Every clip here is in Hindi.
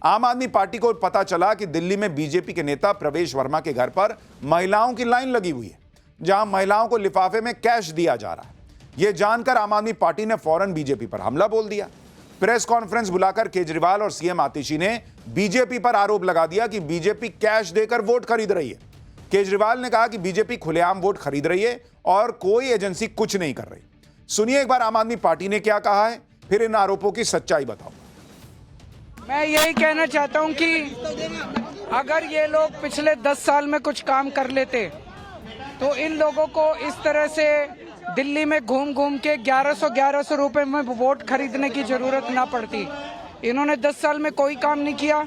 आम आदमी पार्टी को पता चला कि दिल्ली में बीजेपी के नेता प्रवेश वर्मा के घर पर महिलाओं की लाइन लगी हुई है, जहां महिलाओं को लिफाफे में कैश दिया जा रहा है। यह जानकर आम आदमी पार्टी ने फौरन बीजेपी पर हमला बोल दिया। प्रेस कॉन्फ्रेंस बुलाकर केजरीवाल और सीएम आतिशी ने बीजेपी पर आरोप लगा दिया कि बीजेपी कैश देकर वोट खरीद रही है। केजरीवाल ने कहा कि बीजेपी खुलेआम वोट खरीद रही है और कोई एजेंसी कुछ नहीं कर रही। सुनिए एक बार आम आदमी पार्टी ने क्या कहा है, फिर इन आरोपों की सच्चाई बताओ। मैं यही कहना चाहता हूं कि अगर ये लोग पिछले 10 साल में कुछ काम कर लेते तो इन लोगों को इस तरह से दिल्ली में घूम घूम के 1100 रुपए में वोट खरीदने की जरूरत ना पड़ती। इन्होंने 10 साल में कोई काम नहीं किया,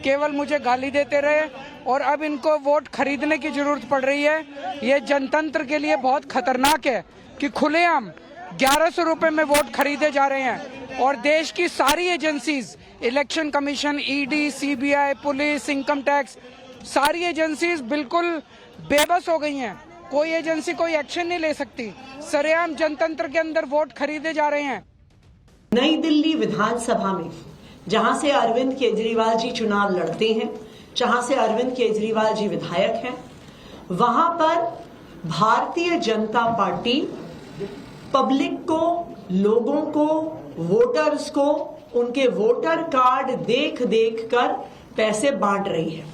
केवल मुझे गाली देते रहे और अब इनको वोट खरीदने की जरूरत पड़ रही है। ये जनतंत्र के लिए बहुत खतरनाक है कि खुलेआम 1100 रुपए में वोट खरीदे जा रहे हैं और देश की सारी agencies, election commission, ED, CBI, police, income tax, सारी एजेंसीज बिल्कुल बेबस हो गई हैं। कोई एजेंसी कोई एक्शन नहीं ले सकती। सरेआम जनतंत्र के अंदर वोट खरीदे जा रहे हैं। नई दिल्ली विधानसभा में जहां से अरविंद केजरीवाल जी चुनाव लड़ते हैं, जहां से अरविंद केजरीवाल जी विधायक हैं, वहां पर भारतीय जनता पार्टी पब्लिक को, लोगों को, वोटर्स को उनके वोटर कार्ड देख देख कर पैसे बांट रही है।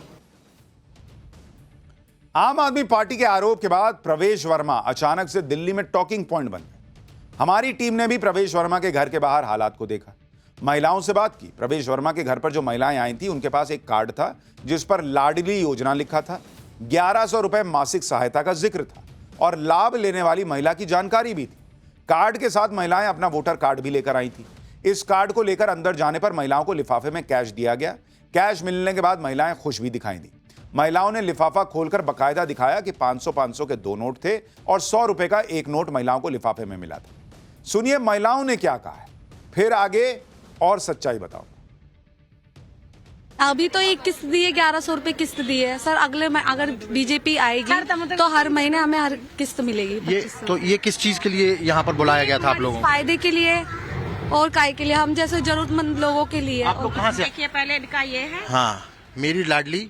आम आदमी पार्टी के आरोप के बाद प्रवेश वर्मा अचानक से दिल्ली में टॉकिंग पॉइंट बन गए। हमारी टीम ने भी प्रवेश वर्मा के घर के बाहर हालात को देखा, महिलाओं से बात की। प्रवेश वर्मा के घर पर जो महिलाएं आई थी उनके पास एक कार्ड था जिस पर लाडली योजना लिखा था, 1100 रुपए मासिक सहायता का जिक्र था और लाभ लेने वाली महिला की जानकारी भी थी। कार्ड के साथ महिलाएं अपना वोटर कार्ड भी लेकर आई थी। इस कार्ड को लेकर अंदर जाने पर महिलाओं को लिफाफे में कैश दिया गया। कैश मिलने के बाद महिलाएं खुश भी दिखाई दी। महिलाओं ने लिफाफा खोलकर बकायदा दिखाया कि 500 के 2 नोट थे और 100 रुपए का एक नोट महिलाओं को लिफाफे में मिला था। सुनिए महिलाओं ने क्या कहा है, फिर आगे और सच्चाई बताओ। अभी तो एक किस्त दी है, 1100 रुपए किस्त दी है सर। अगले में अगर बीजेपी आएगी तो हर महीने हमें हर किस्त मिलेगी। ये किस चीज के लिए यहाँ पर बुलाया गया था आप लोगों को? फायदे के लिए और काय के लिए, हम जैसे जरूरतमंद लोगों के लिए। आप लोग कहाँ से? देखिए पहले इनका ये है, हाँ, मेरी लाडली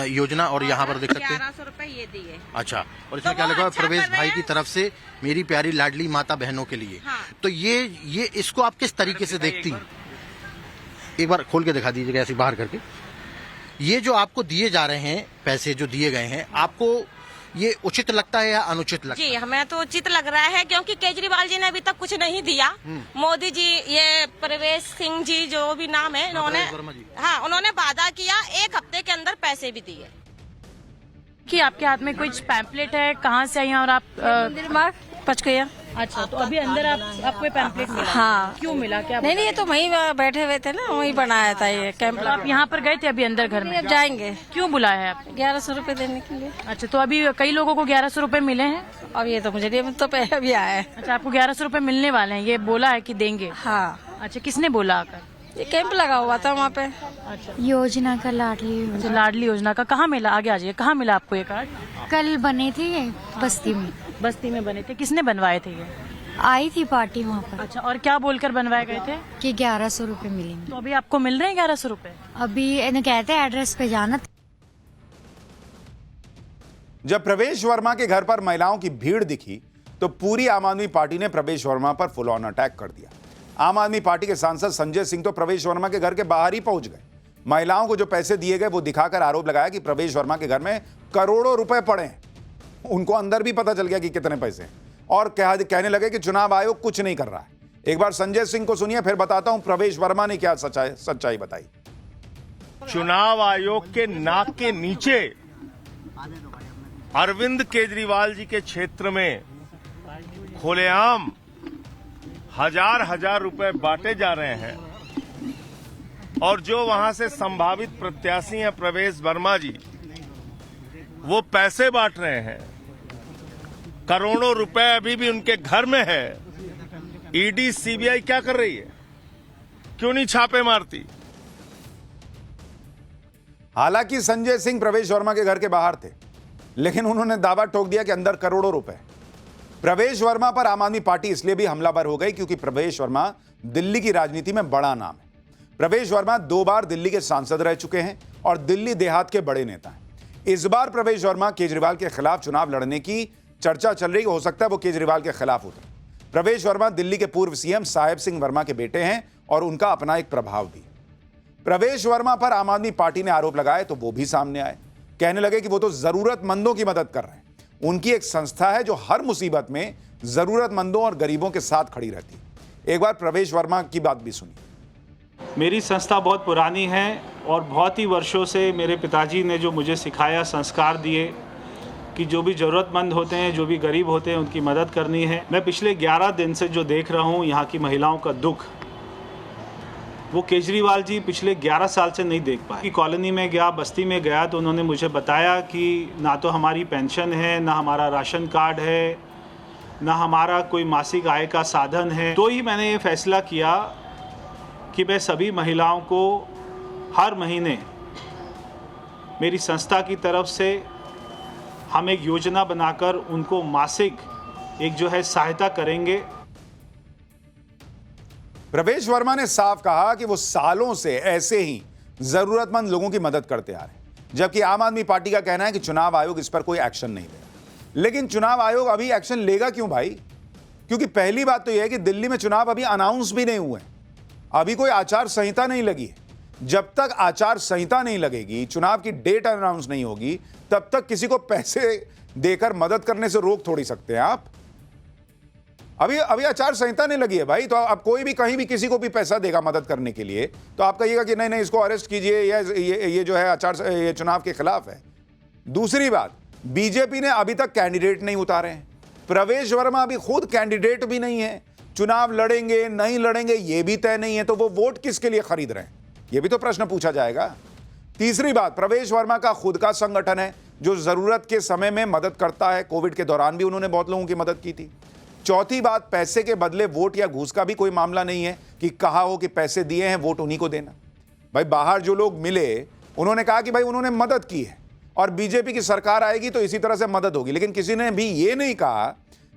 योजना, और यहाँ पर देख सकते हैं 1100 रुपए ये दिए। अच्छा, और इसमें क्या लिखा है? प्रवेश भाई की तरफ से मेरी प्यारी लाडली माता बहनों के लिए। हाँ। तो ये इसको आप किस तरीके से देखती हैं? एक बार खोल के दिखा दीजिएगा ऐसे बाहर करके। ये जो आपको दिए जा रहे हैं पैसे, जो दिए गए हैं, आपको ये उचित लगता है या अनुचित लगता है? जी हमें तो उचित लग रहा है, क्योंकि केजरीवाल जी ने अभी तक कुछ नहीं दिया। मोदी जी, ये प्रवेश सिंह जी जो भी नाम है, इन्होंने उन्होंने वादा किया, 1 हफ्ते के अंदर पैसे भी दिए। कि आपके हाथ में कुछ पैम्पलेट है, कहाँ से आई हैं और आप पच गया। अच्छा, तो अभी अंदर आपको पैम्पलेट मिला? हाँ। क्यों मिला? क्या? नहीं, ये तो वहीं बैठे हुए थे ना, वहीं बनाया था ये कैंप। तो आप यहाँ पर गए थे अभी अंदर घर में? अब जाएंगे। क्यों बुलाया है आपको? 1100 रुपए देने के लिए। अच्छा, तो अभी कई लोगों को 1100 रुपए मिले हैं? अब ये तो मुझे नहीं, तो अभी आया है। अच्छा, आपको 1100 रुपए मिलने वाले हैं, ये बोला है कि देंगे? हाँ। अच्छा, किसने बोला आकर? ये कैंप लगा हुआ था वहाँ पे। अच्छा, योजना का लाडली अच्छा, लाडली योजना का कहाँ मिला? आगे आ जाइए, कहाँ मिला आपको ये कार्ड? कल बने थे ये बस्ती में। बस्ती में बने थे? किसने बनवाए थे ये? आई थी पार्टी वहाँ पर। अच्छा, और क्या बोलकर बनवाए गए थे? कि 1100 रुपए मिलेंगे। तो अभी आपको मिल रहे हैं 1100 रुपए? अभी इन्हें कहते हैं एड्रेस पे जाना। जब प्रवेश वर्मा के घर पर महिलाओं की भीड़ दिखी तो पूरी आम आदमी पार्टी ने प्रवेश वर्मा पर फुल ऑन अटैक कर दिया। आम आदमी पार्टी के सांसद संजय सिंह तो प्रवेश वर्मा के घर के बाहर ही पहुंच गए। महिलाओं को जो पैसे दिए गए वो दिखाकर आरोप लगाया कि प्रवेश वर्मा के घर में करोड़ों रुपए पड़े हैं। उनको अंदर भी पता चल गया कि कितने पैसे हैं और कहने लगे कि चुनाव आयोग कुछ नहीं कर रहा है। एक बार संजय सिंह को सुनिए, फिर बताता हूं प्रवेश वर्मा ने क्या सच्चाई बताई। चुनाव आयोग के नाक के नीचे अरविंद केजरीवाल जी के क्षेत्र में खुलेआम हजार रुपए बांटे जा रहे हैं और जो वहां से संभावित प्रत्याशी हैं प्रवेश वर्मा जी, वो पैसे बांट रहे हैं। करोड़ों रुपए अभी भी उनके घर में है। ईडी, सीबीआई क्या कर रही है? क्यों नहीं छापे मारती? हालांकि संजय सिंह प्रवेश वर्मा के घर के बाहर थे, लेकिन उन्होंने दावा ठोक दिया कि अंदर करोड़ों रुपए। प्रवेश वर्मा पर आम आदमी पार्टी इसलिए भी हमलावर हो गई क्योंकि प्रवेश वर्मा दिल्ली की राजनीति में बड़ा नाम है। प्रवेश वर्मा 2 बार दिल्ली के सांसद रह चुके हैं और दिल्ली देहात के बड़े नेता हैं। इस बार प्रवेश वर्मा केजरीवाल के खिलाफ चुनाव लड़ने की चर्चा चल रही है। हो सकता है वो केजरीवाल के खिलाफ उतरे। प्रवेश वर्मा दिल्ली के पूर्व सीएम साहेब सिंह वर्मा के बेटे हैं और उनका अपना एक प्रभाव भी। प्रवेश वर्मा पर आम आदमी पार्टी ने आरोप लगाए तो वो भी सामने आए, कहने लगे कि वो तो जरूरतमंदों की मदद कर रहे हैं। उनकी एक संस्था है जो हर मुसीबत में जरूरतमंदों और गरीबों के साथ खड़ी रहती है। एक बार प्रवेश वर्मा की बात भी सुनिए। मेरी संस्था बहुत पुरानी है और बहुत ही वर्षों से मेरे पिताजी ने जो मुझे सिखाया, संस्कार दिए कि जो भी ज़रूरतमंद होते हैं, जो भी गरीब होते हैं, उनकी मदद करनी है। मैं पिछले 11 दिन से जो देख रहा हूँ यहाँ की महिलाओं का दुख, वो केजरीवाल जी पिछले 11 साल से नहीं देख पाए। कॉलोनी में गया, बस्ती में गया तो उन्होंने मुझे बताया कि ना तो हमारी पेंशन है, ना हमारा राशन कार्ड है, ना हमारा कोई मासिक आय का साधन है। तो ही मैंने ये फैसला किया कि मैं सभी महिलाओं को हर महीने मेरी संस्था की तरफ से हम एक योजना बनाकर उनको मासिक एक जो है सहायता करेंगे। प्रवेश वर्मा ने साफ कहा कि वो सालों से ऐसे ही जरूरतमंद लोगों की मदद करते आ रहे हैं, जबकि आम आदमी पार्टी का कहना है कि चुनाव आयोग इस पर कोई एक्शन नहीं लेगा। लेकिन चुनाव आयोग अभी एक्शन लेगा क्यों भाई? क्योंकि पहली बात तो यह है कि दिल्ली में चुनाव अभी अनाउंस भी नहीं हुए, अभी कोई आचार संहिता नहीं लगी है। जब तक आचार संहिता नहीं लगेगी, चुनाव की डेट अनाउंस नहीं होगी, तब तक किसी को पैसे देकर मदद करने से रोक थोड़ी सकते हैं आप। अभी आचार संहिता नहीं लगी है भाई, तो अब कोई भी कहीं भी किसी को भी पैसा देगा मदद करने के लिए तो आप कहिएगा कि नहीं इसको अरेस्ट कीजिए, या ये जो है ये चुनाव के खिलाफ है। दूसरी बात, बीजेपी ने अभी तक कैंडिडेट नहीं उतारे हैं। प्रवेश वर्मा अभी खुद कैंडिडेट भी नहीं है। चुनाव लड़ेंगे नहीं लड़ेंगे ये भी तय नहीं है, तो वो वोट किसके लिए खरीद रहे हैं, ये भी तो प्रश्न पूछा जाएगा। तीसरी बात, प्रवेश वर्मा का खुद का संगठन है जो जरूरत के समय में मदद करता है। कोविड के दौरान भी उन्होंने बहुत लोगों की मदद की थी। चौथी बात, पैसे के बदले वोट या घूस का भी कोई मामला नहीं है कि कहा हो कि पैसे दिए हैं वोट उन्हीं को देना। भाई बाहर जो लोग मिले उन्होंने कहा कि भाई उन्होंने मदद की है और बीजेपी की सरकार आएगी तो इसी तरह से मदद होगी, लेकिन किसी ने भी ये नहीं कहा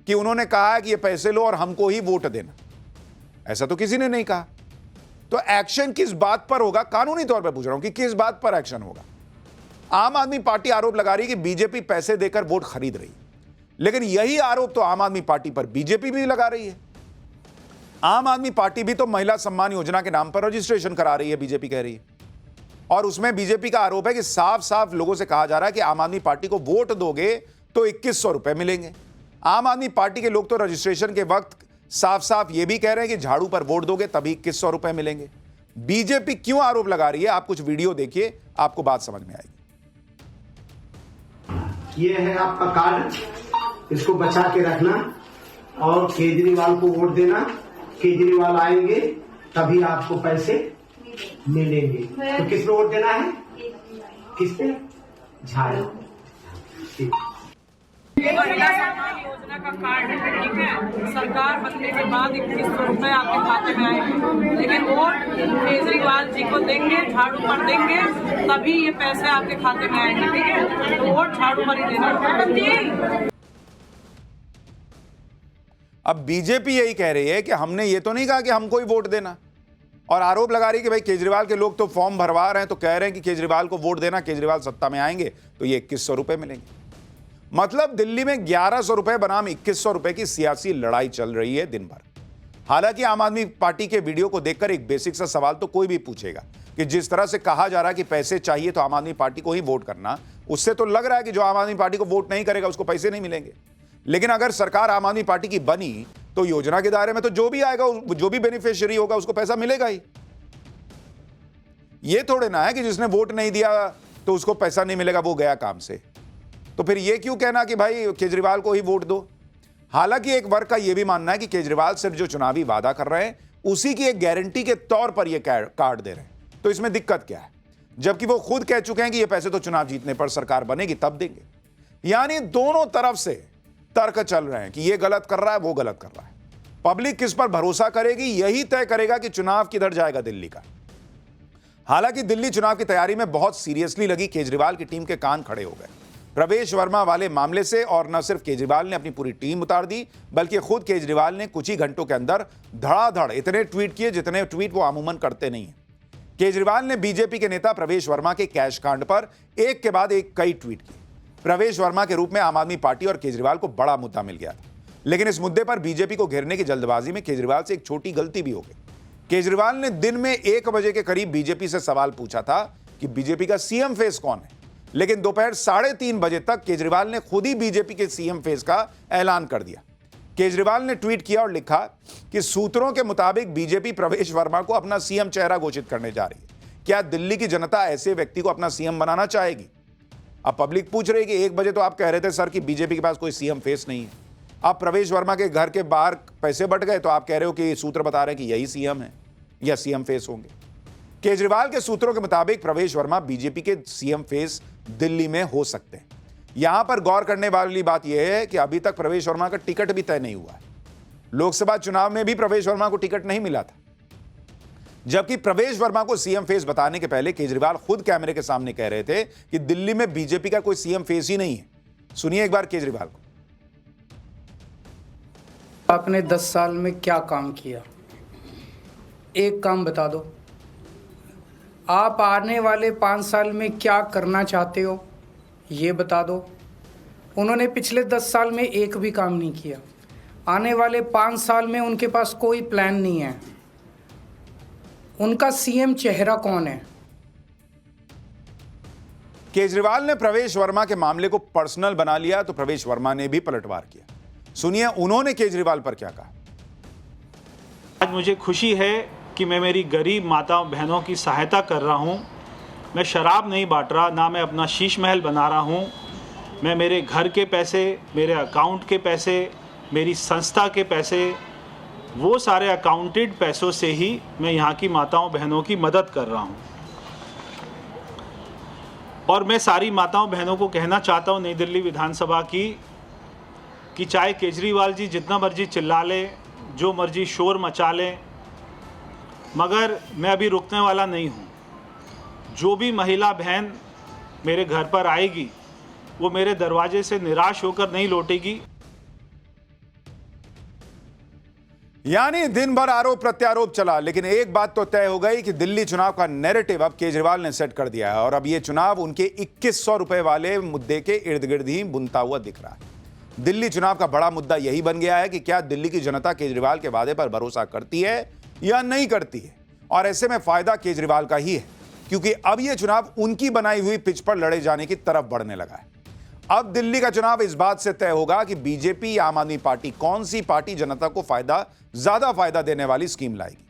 कि उन्होंने कहा कि ये पैसे लो और हमको ही वोट देना। ऐसा तो किसी ने नहीं कहा। तो एक्शन किस बात पर होगा? कानूनी तौर पर पूछ रहा हूं कि किस बात पर एक्शन होगा। आम आदमी पार्टी आरोप लगा रही है कि बीजेपी पैसे देकर वोट खरीद रही है, लेकिन यही आरोप तो आम आदमी पार्टी पर बीजेपी भी लगा रही है। आम आदमी पार्टी भी तो महिला सम्मान योजना के नाम पर रजिस्ट्रेशन करा रही है, बीजेपी कह रही है, और उसमें बीजेपी का आरोप है कि साफ साफ लोगों से कहा जा रहा है कि आम आदमी पार्टी को वोट दोगे तो 2100 रुपए मिलेंगे। आम आदमी पार्टी के लोग तो रजिस्ट्रेशन के वक्त साफ साफ ये भी कह रहे हैं कि झाड़ू पर वोट दोगे तभी 2100 रुपए मिलेंगे। बीजेपी क्यों आरोप लगा रही है? आप कुछ वीडियो देखिए, आपको बात समझ में आएगी। ये है आपका कार्ड, इसको बचा के रखना और केजरीवाल को वोट देना। केजरीवाल आएंगे तभी आपको पैसे मिलेंगे। तो किस पे वोट देना है? किस पे? झाड़ू। योजना का कार्ड है, ठीक है। सरकार बनने के बाद 2100 रुपए आपके खाते में आएंगे, लेकिन वोट केजरीवाल जी को देंगे, झाड़ू पर देंगे, तभी ये पैसे आपके खाते में आएंगे, ठीक है। तो वोट झाड़ू पर ही देना। अब बीजेपी यही कह रही है कि हमने ये तो नहीं कहा कि हमको ही वोट देना, और आरोप लगा रही है कि भाई केजरीवाल के लोग तो फॉर्म भरवा रहे हैं तो कह रहे हैं कि केजरीवाल को वोट देना, केजरीवाल सत्ता में आएंगे तो ये 2100 रुपए मिलेंगे। मतलब दिल्ली में 1100 रुपए बनाम 2100 रुपए की सियासी लड़ाई चल रही है दिन भर। हालांकि आम आदमी पार्टी के वीडियो को देखकर एक बेसिक सा सवाल तो कोई भी पूछेगा कि जिस तरह से कहा जा रहा है कि पैसे चाहिए तो आम आदमी पार्टी को ही वोट करना, उससे तो लग रहा है कि जो आम आदमी पार्टी को वोट नहीं करेगा उसको पैसे नहीं मिलेंगे। लेकिन अगर सरकार आम आदमी पार्टी की बनी तो योजना के दायरे में तो जो भी आएगा, जो भी बेनिफिशियरी होगा उसको पैसा मिलेगा ही। ये थोड़े ना है कि जिसने वोट नहीं दिया तो उसको पैसा नहीं मिलेगा, वो गया काम से। तो फिर ये क्यों कहना कि भाई केजरीवाल को ही वोट दो? हालांकि एक वर्ग का यह भी मानना है कि केजरीवाल सिर्फ जो चुनावी वादा कर रहे हैं उसी की एक गारंटी के तौर पर यह कार्ड दे रहे हैं, तो इसमें दिक्कत क्या है? जबकि वो खुद कह चुके हैं कि ये पैसे तो चुनाव जीतने पर सरकार बनेगी तब देंगे। यानी दोनों तरफ से तर्क चल रहे हैं कि ये गलत कर रहा है, वो गलत कर रहा है। पब्लिक किस पर भरोसा करेगी यही तय करेगा कि चुनाव किधर जाएगा दिल्ली का। हालांकि दिल्ली चुनाव की तैयारी में बहुत सीरियसली लगी केजरीवाल की टीम के कान खड़े हो गए प्रवेश वर्मा वाले मामले से, और न सिर्फ केजरीवाल ने अपनी पूरी टीम उतार दी बल्कि खुद केजरीवाल ने कुछ ही घंटों के अंदर धड़ाधड़ इतने ट्वीट किए जितने ट्वीट वो अमूमन करते नहीं हैं। केजरीवाल ने बीजेपी के नेता प्रवेश वर्मा के कैश कांड पर एक के बाद एक कई ट्वीट किए। प्रवेश वर्मा के रूप में आम आदमी पार्टी और केजरीवाल को बड़ा मुद्दा मिल गया था, लेकिन इस मुद्दे पर बीजेपी को घेरने की जल्दबाजी में केजरीवाल से एक छोटी गलती भी हो गई। केजरीवाल ने दिन में 1 बजे के करीब बीजेपी से सवाल पूछा था कि बीजेपी का सीएम फेस कौन है, लेकिन दोपहर 3:30 बजे तक केजरीवाल ने खुद ही बीजेपी के सीएम फेस का ऐलान कर दिया। केजरीवाल ने ट्वीट किया और लिखा कि सूत्रों के मुताबिक बीजेपी प्रवेश वर्मा को अपना सीएम चेहरा घोषित करने जा रही है। क्या दिल्ली की जनता ऐसे व्यक्ति को अपना सीएम बनाना चाहेगी? अब पब्लिक पूछ रही है कि 1 बजे तो आप कह रहे थे सर कि बीजेपी के पास कोई सीएम फेस नहीं है, अब प्रवेश वर्मा के घर के बाहर पैसे बट गए तो आप कह रहे हो कि सूत्र बता रहे हैं कि यही सीएम है या सीएम फेस होंगे। केजरीवाल के सूत्रों के मुताबिक प्रवेश वर्मा बीजेपी के सीएम फेस दिल्ली में हो सकते हैं। यहां पर गौर करने वाली बात यह है कि अभी तक प्रवेश वर्मा का टिकट भी तय नहीं हुआ है। लोकसभा चुनाव में भी प्रवेश वर्मा को टिकट नहीं मिला था, जबकि प्रवेश वर्मा को सीएम फेस बताने के पहले केजरीवाल खुद कैमरे के सामने कह रहे थे कि दिल्ली में बीजेपी का कोई सीएम फेस ही नहीं है। सुनिए एक बार केजरीवाल को। आपने 10 साल में क्या काम किया? एक काम बता दो। आप आने वाले 5 साल में क्या करना चाहते हो, ये बता दो। उन्होंने पिछले 10 साल में एक भी काम नहीं किया। आने वाले 5 साल में उनके पास कोई प्लान नहीं है। उनका सीएम चेहरा कौन है? केजरीवाल ने प्रवेश वर्मा के मामले को पर्सनल बना लिया तो प्रवेश वर्मा ने भी पलटवार किया। सुनिए उन्होंने केजरीवाल पर क्या कहा। आज मुझे खुशी है कि मैं मेरी गरीब माताओं बहनों की सहायता कर रहा हूं। मैं शराब नहीं बांट रहा, ना मैं अपना शीश महल बना रहा हूं। मैं मेरे घर के पैसे, मेरे अकाउंट के पैसे, मेरी संस्था के पैसे, वो सारे अकाउंटेड पैसों से ही मैं यहाँ की माताओं बहनों की मदद कर रहा हूँ। और मैं सारी माताओं बहनों को कहना चाहता हूँ नई दिल्ली विधानसभा की कि चाहे केजरीवाल जी जितना मर्जी चिल्ला लें, जो मर्जी शोर मचा लें, मगर मैं अभी रुकने वाला नहीं हूँ। जो भी महिला बहन मेरे घर पर आएगी वो मेरे दरवाजे से निराश होकर नहीं लौटेगी। यानी दिन भर आरोप प्रत्यारोप चला, लेकिन एक बात तो तय हो गई कि दिल्ली चुनाव का नैरेटिव अब केजरीवाल ने सेट कर दिया है और अब यह चुनाव उनके 2100 रुपए वाले मुद्दे के इर्द गिर्द ही बुनता हुआ दिख रहा है। दिल्ली चुनाव का बड़ा मुद्दा यही बन गया है कि क्या दिल्ली की जनता केजरीवाल के वादे पर भरोसा करती है या नहीं करती है, और ऐसे में फायदा केजरीवाल का ही है क्योंकि अब यह चुनाव उनकी बनाई हुई पिच पर लड़े जाने की तरफ बढ़ने लगा है। अब दिल्ली का चुनाव इस बात से तय होगा कि बीजेपी या आम आदमी पार्टी, कौन सी पार्टी जनता को ज्यादा फायदा देने वाली स्कीम लाएगी,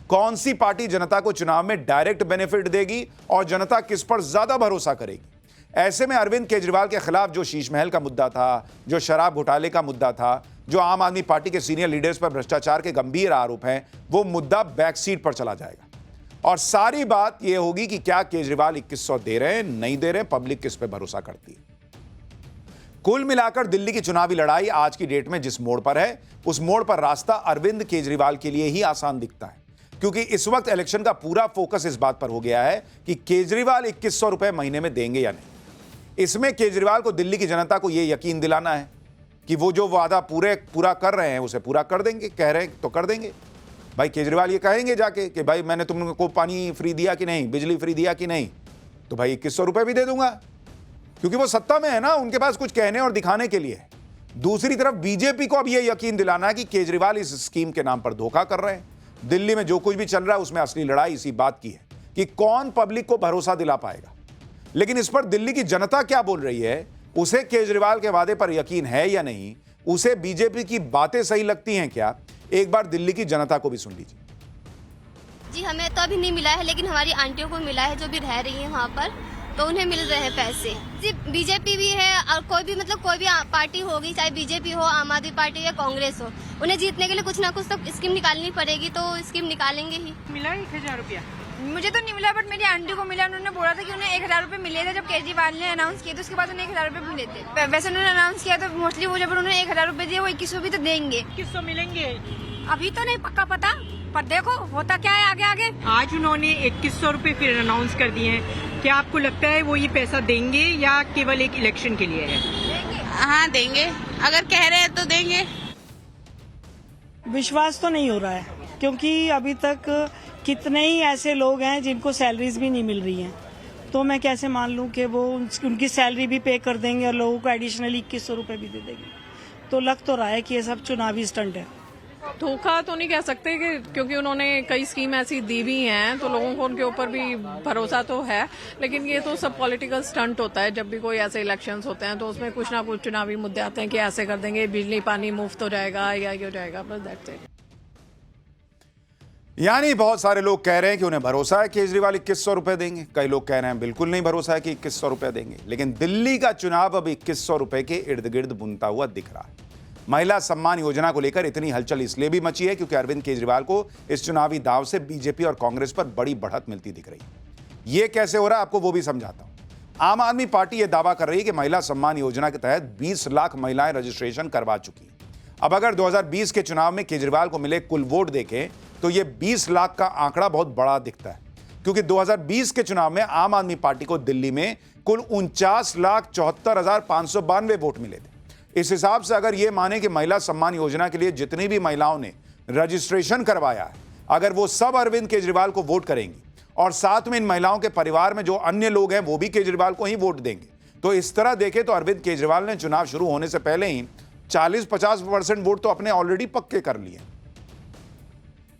कौन सी पार्टी जनता को चुनाव में डायरेक्ट बेनिफिट देगी और जनता किस पर ज्यादा भरोसा करेगी। ऐसे में अरविंद केजरीवाल के खिलाफ जो शीश महल का मुद्दा था, जो शराब घोटाले का मुद्दा था, जो आम आदमी पार्टी के सीनियर लीडर्स पर भ्रष्टाचार के गंभीर आरोप हैं, वो मुद्दा बैक सीट पर चला जाएगा और सारी बात यह होगी कि क्या केजरीवाल 2100 दे रहे हैं, नहीं दे रहे हैं, पब्लिक किस पे भरोसा करती है। कुल मिलाकर दिल्ली की चुनावी लड़ाई आज की डेट में जिस मोड़ पर है, उस मोड़ पर रास्ता अरविंद केजरीवाल के लिए ही आसान दिखता है क्योंकि इस वक्त इलेक्शन का पूरा फोकस इस बात पर हो गया है कि केजरीवाल 2100 रुपए महीने में देंगे या नहीं। इसमें केजरीवाल को दिल्ली की जनता को यह यकीन दिलाना है कि वो जो वादा पूरा कर रहे हैं उसे पूरा कर देंगे। कह रहे हैं तो कर देंगे। भाई केजरीवाल ये कहेंगे जाके कि भाई मैंने तुमको पानी फ्री दिया कि नहीं, बिजली फ्री दिया कि नहीं, तो भाई 2100 रुपए भी दे दूंगा क्योंकि वो सत्ता में है ना, उनके पास कुछ कहने और दिखाने के लिए है। दूसरी तरफ बीजेपी को अब यह यकीन दिलाना है कि केजरीवाल इस स्कीम के नाम पर धोखा कर रहे हैं। दिल्ली में जो कुछ भी चल रहा है उसमें असली लड़ाई इसी बात की है कि कौन पब्लिक को भरोसा दिला पाएगा। लेकिन इस पर दिल्ली की जनता क्या बोल रही है, उसे केजरीवाल के वादे पर यकीन है या नहीं, उसे बीजेपी की बातें सही लगती हैं क्या, एक बार दिल्ली की जनता को भी सुन लीजिए। जी हमें तो अभी नहीं मिला है, लेकिन हमारी आंटियों को मिला है जो भी रह रही है वहाँ पर, तो उन्हें मिल रहे हैं पैसे। जी बीजेपी भी है और कोई भी पार्टी होगी, चाहे बीजेपी हो, आम आदमी पार्टी या कांग्रेस हो, उन्हें जीतने के लिए कुछ ना कुछ तो स्कीम निकालनी पड़ेगी, तो स्कीम निकालेंगे ही। मिला 1000 रुपया? मुझे तो नहीं मिला, बट मेरी आंटी को मिला। उन्होंने बोला था कि उन्हें 1000 रुपए मिले थे जब केजरीवाल ने अनाउंस किया, तो उसके बाद उन्हें 1000 रुपए मिले थे। वैसे उन्होंने अनाउंस किया तो मोस्टली वो जब उन्होंने 1000 रुपए दिए वो 2100 भी तो देंगे। 2100 मिलेंगे अभी तो नहीं पक्का पता, पर देखो होता क्या है आगे आगे। आज उन्होंने 2100 रुपए फिर अनाउंस कर दिए हैं। क्या आपको लगता है वो ये पैसा देंगे या केवल एक इलेक्शन के लिए है? हाँ देंगे, अगर कह रहे हैं तो देंगे। विश्वास तो नहीं हो रहा है क्योंकि अभी तक कितने ही ऐसे लोग हैं जिनको सैलरीज भी नहीं मिल रही हैं, तो मैं कैसे मान लूं कि वो उनकी सैलरी भी पे कर देंगे और लोगों को एडिशनली 2100 रुपये भी दे देंगे। तो लग तो रहा है कि ये सब चुनावी स्टंट है। धोखा तो नहीं कह सकते कि क्योंकि उन्होंने कई स्कीम ऐसी दी भी हैं तो लोगों को उनके ऊपर भी भरोसा तो है, लेकिन ये तो सब पॉलिटिकल स्टंट होता है। जब भी कोई ऐसे इलेक्शंस होते हैं तो उसमें कुछ ना कुछ चुनावी मुद्दे आते हैं कि ऐसे कर देंगे, बिजली पानी मुफ्त हो जाएगा या ये हो जाएगा, बस दैट्स इट। यानी बहुत सारे लोग कह रहे हैं कि उन्हें भरोसा है केजरीवाल 2100 रुपए देंगे, कई लोग कह रहे हैं बिल्कुल नहीं भरोसा है कि 2100 रुपए देंगे। लेकिन दिल्ली का चुनाव अब 2100 रुपए के इर्द गिर्द बुनता हुआ दिख रहा है। महिला सम्मान योजना को लेकर इतनी हलचल इसलिए भी मची है क्योंकि अरविंद केजरीवाल को इस चुनावी दांव से बीजेपी और कांग्रेस पर बड़ी बढ़त मिलती दिख रही है। यह कैसे हो रहा है आपको वो भी समझाता हूं। आम आदमी पार्टी यह दावा कर रही है कि महिला सम्मान योजना के तहत 20 लाख महिलाएं रजिस्ट्रेशन करवा चुकी हैं। अब अगर 2020 के चुनाव में केजरीवाल को मिले कुल वोट देखें तो यह 20 लाख का आंकड़ा बहुत बड़ा दिखता है, क्योंकि 2020 के चुनाव में आम आदमी पार्टी को दिल्ली में कुल 49,74,592 वोट मिले थे। इस हिसाब से अगर यह माने कि महिला सम्मान योजना के लिए जितनी भी महिलाओं ने रजिस्ट्रेशन करवाया है, अगर वो सब अरविंद केजरीवाल को वोट करेंगी और साथ में इन महिलाओं के परिवार में जो अन्य लोग हैं वो भी केजरीवाल को ही वोट देंगे, तो इस तरह देखें तो अरविंद केजरीवाल ने चुनाव शुरू होने से पहले ही 40-50% वोट तो अपने ऑलरेडी पक्के कर लिए।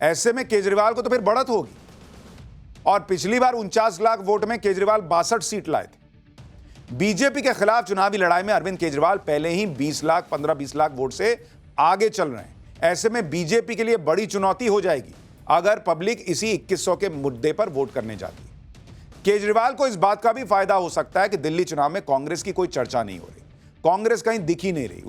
ऐसे में केजरीवाल को तो फिर बढ़त होगी। और पिछली बार 49 लाख वोट में केजरीवाल 62 सीट लाए थे। बीजेपी के खिलाफ चुनावी लड़ाई में अरविंद केजरीवाल पहले ही 20 लाख 15-20 लाख वोट से आगे चल रहे हैं। ऐसे में बीजेपी के लिए बड़ी चुनौती हो जाएगी अगर पब्लिक इसी 2100 के मुद्दे पर वोट करने जाती है। केजरीवाल को इस बात का भी फायदा हो सकता है कि दिल्ली चुनाव में कांग्रेस की कोई चर्चा नहीं हो रही, कांग्रेस कहीं दिख ही नहीं रही।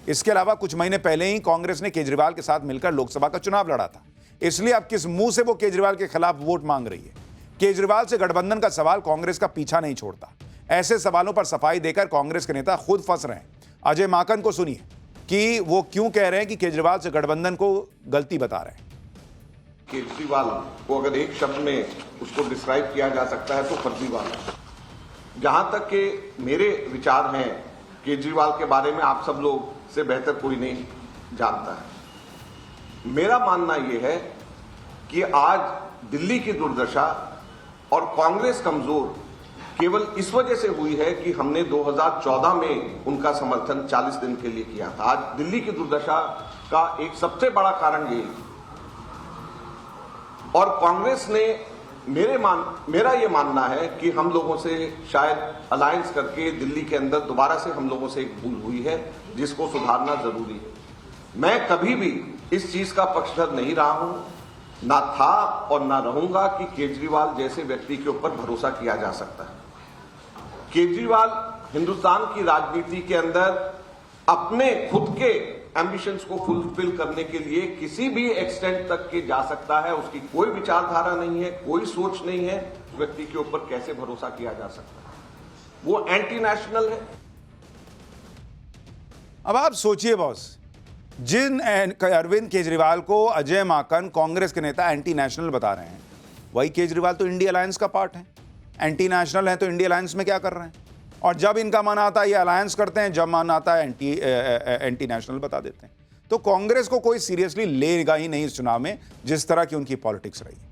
इसके अलावा कुछ महीने पहले ही कांग्रेस ने केजरीवाल के साथ मिलकर लोकसभा का चुनाव लड़ा था, इसलिए अब किस मुंह से वो केजरीवाल के खिलाफ वोट मांग रही है। केजरीवाल से गठबंधन का सवाल कांग्रेस का पीछा नहीं छोड़ता। ऐसे सवालों पर सफाई देकर कांग्रेस के नेता खुद फंस रहे हैं। अजय माकन को सुनिए कि वो क्यों कह रहे हैं कि केजरीवाल से गठबंधन को गलती बता रहे हैं। केजरीवाल को अगर एक शब्द में उसको डिस्क्राइब किया जा सकता है तो फर्जीवाल है। जहां तक के मेरे विचार हैं केजरीवाल के बारे में आप सब लोग से बेहतर कोई नहीं जानता है। मेरा मानना यह है कि आज दिल्ली की दुर्दशा और कांग्रेस कमजोर केवल इस वजह से हुई है कि हमने 2014 में उनका समर्थन 40 दिन के लिए किया था। आज दिल्ली की दुर्दशा का एक सबसे बड़ा कारण ये, और कांग्रेस ने मेरा ये मानना है कि हम लोगों से शायद अलायंस करके दिल्ली के अंदर दोबारा से हम लोगों से एक भूल हुई है जिसको सुधारना जरूरी है। मैं कभी भी इस चीज का पक्षधर नहीं रहा हूं, ना था और ना रहूंगा कि केजरीवाल जैसे व्यक्ति के ऊपर भरोसा किया जा सकता है। केजरीवाल हिंदुस्तान की राजनीति के अंदर अपने खुद के एम्बिशंस को फुलफिल करने के लिए किसी भी एक्सटेंट तक के जा सकता है। उसकी कोई विचारधारा नहीं है, कोई सोच नहीं है। उस व्यक्ति के ऊपर कैसे भरोसा किया जा सकता है? वो एंटी नेशनल है। अब आप सोचिए बॉस, जिन अरविंद केजरीवाल को अजय माकन कांग्रेस के नेता एंटी नेशनल बता रहे हैं, वही केजरीवाल तो इंडिया अलायंस का पार्ट है। एंटी नेशनल है तो इंडिया अलायंस में क्या कर रहे हैं? और जब इनका मन आता है ये अलायंस करते हैं, जब मन आता है एंटी नेशनल बता देते हैं। तो कांग्रेस को कोई सीरियसली लेगा ही नहीं इस चुनाव में, जिस तरह की उनकी पॉलिटिक्स रही है।